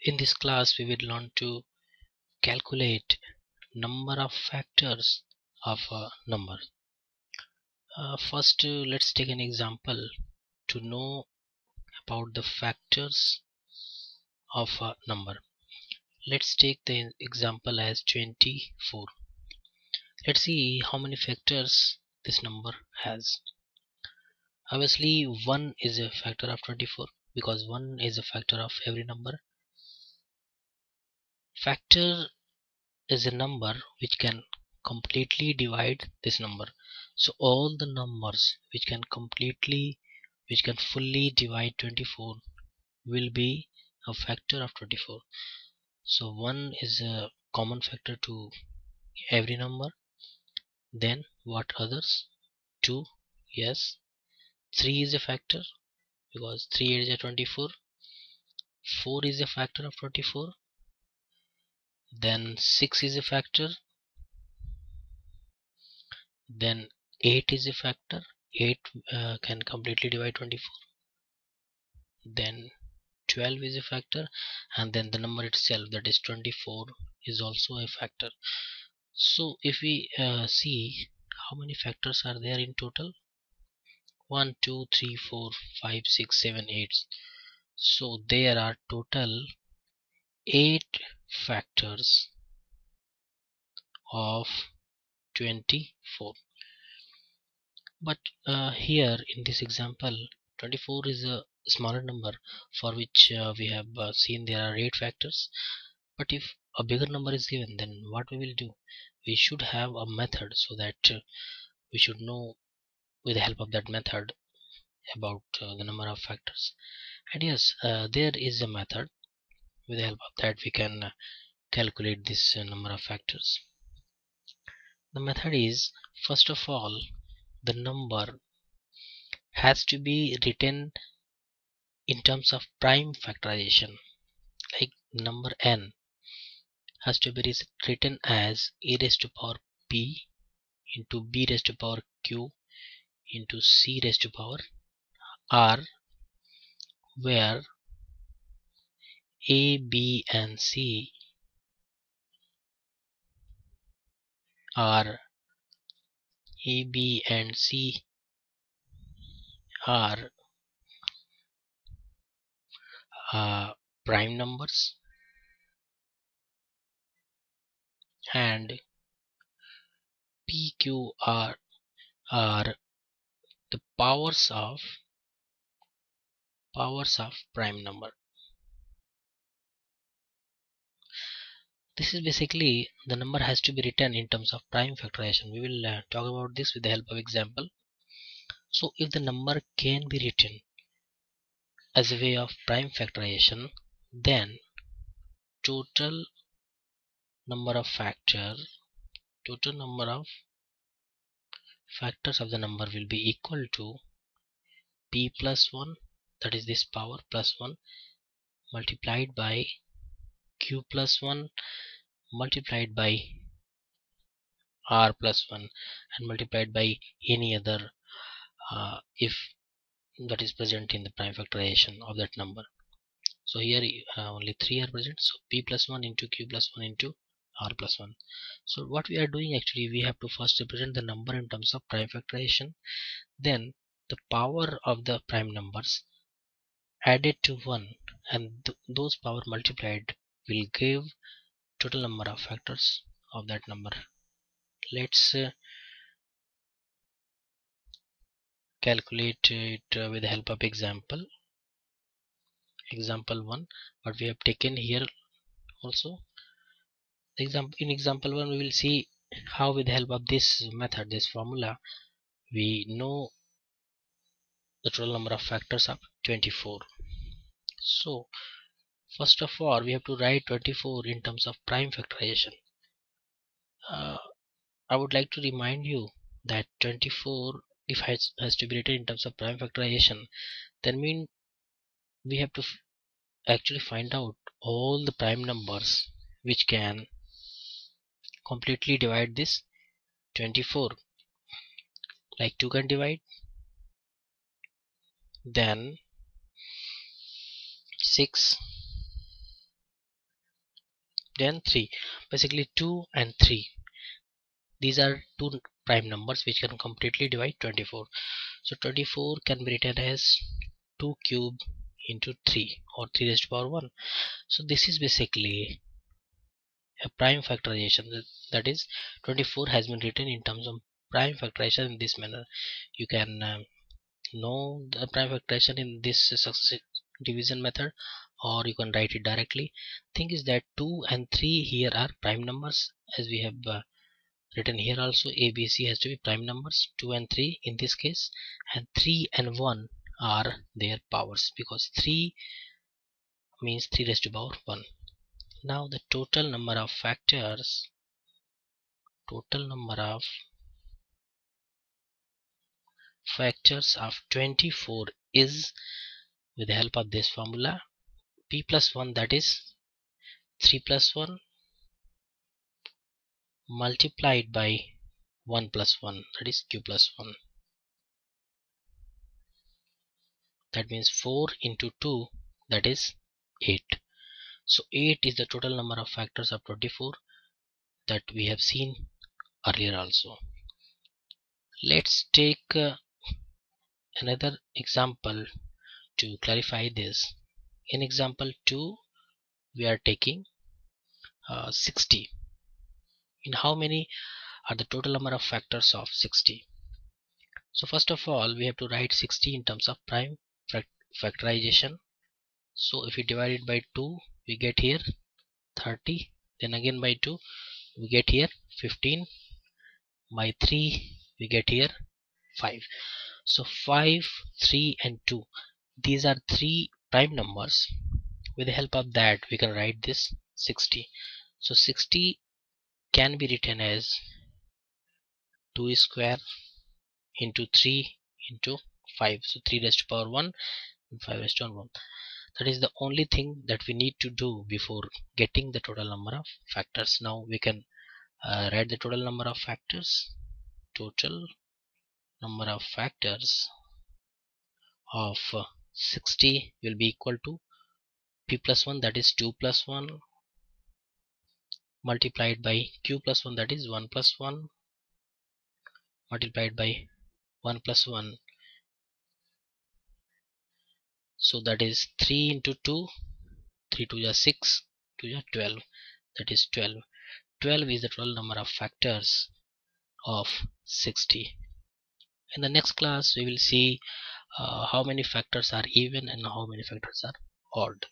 In this class we will learn to calculate number of factors of a number. First, let's take an example to know about the factors of a number. Let's take the example as 24. Let's see how many factors this number has. Obviously 1 is a factor of 24 because 1 is a factor of every number. Factor is a number which can completely divide this number. So all the numbers which can fully divide 24 will be a factor of 24. So 1 is a common factor to every number. Then what others? 2, yes. 3 is a factor because 3 is a 24. 4 is a factor of 24. Then 6 is a factor. Then 8 is a factor. 8 can completely divide 24. Then 12 is a factor, and then the number itself, that is 24, is also a factor. So if we see how many factors are there in total, 1 2 3 4 5 6 7 8. So there are total 8 factors of 24. But here in this example 24 is a smaller number for which we have seen there are 8 factors. But if a bigger number is given, then what we will do, we should have a method so that we should know with the help of that method about the number of factors. And yes, there is a method. With the help of that we can calculate this number of factors. The method is, first of all, the number has to be written in terms of prime factorization. Like number n has to be written as a raised to power p into b raised to power q into c raised to power r, where a, b and c are prime numbers, and p, q, r are the powers of prime number. This is basically the number has to be written in terms of prime factorization. We will talk about this with the help of example. So if the number can be written as a way of prime factorization, then total number of factors of the number will be equal to p plus 1, that is this power plus 1, multiplied by q plus 1 multiplied by r plus 1 and multiplied by any other if that is present in the prime factorization of that number. So here only 3 are present, so p plus 1 into q plus 1 into r plus 1. So what we are doing, actually we have to first represent the number in terms of prime factorization, then the power of the prime numbers added to 1, and those power multiplied will give total number of factors of that number. Let's calculate it with the help of example 1, what we have taken here also. In example 1 we will see how with the help of this method, this formula, we know the total number of factors of 24. So first of all we have to write 24 in terms of prime factorization. I would like to remind you that 24, if has to be written in terms of prime factorization, then mean we have to actually find out all the prime numbers which can completely divide this 24. Like 2 can divide, then 6, then 3. Basically 2 and 3. These are two prime numbers which can completely divide 24. So 24 can be written as 2 cube into 3 or 3 raised to power 1. So this is basically a prime factorization. That is 24 has been written in terms of prime factorization in this manner. You can know the prime factorization in this successive division method, or you can write it directly. Thing is that 2 and 3 here are prime numbers, as we have written here also. ABC has to be prime numbers, 2 and 3 in this case, and 3 and 1 are their powers, because 3 means 3 raised to power 1. Now the total number of factors of 24 is, with the help of this formula, p plus 1, that is 3 plus 1, multiplied by 1 plus 1, that is q plus 1. That means 4 into 2, that is 8. So 8 is the total number of factors of 24 that we have seen earlier also. Let's take another example to clarify this. In example 2, we are taking 60. In how many are the total number of factors of 60? So first of all, we have to write 60 in terms of prime factorization. So if we divide it by 2, we get here 30. Then again by 2, we get here 15. By 3, we get here 5. So 5, 3 and 2, these are three prime numbers. With the help of that, we can write this 60. So 60 can be written as 2 square into 3 into 5. So 3 raised to power 1 and 5 raised to 1. That is the only thing that we need to do before getting the total number of factors. Now we can write the total number of factors. Total number of factors of 60 will be equal to p plus 1, that is 2 plus 1, multiplied by q plus 1, that is 1 plus 1, multiplied by 1 plus 1. So that is 3 into 2, 3 2 is 6, 2 is 12, that is 12. 12 is the total number of factors of 60. In the next class, we will see how many factors are even and how many factors are odd.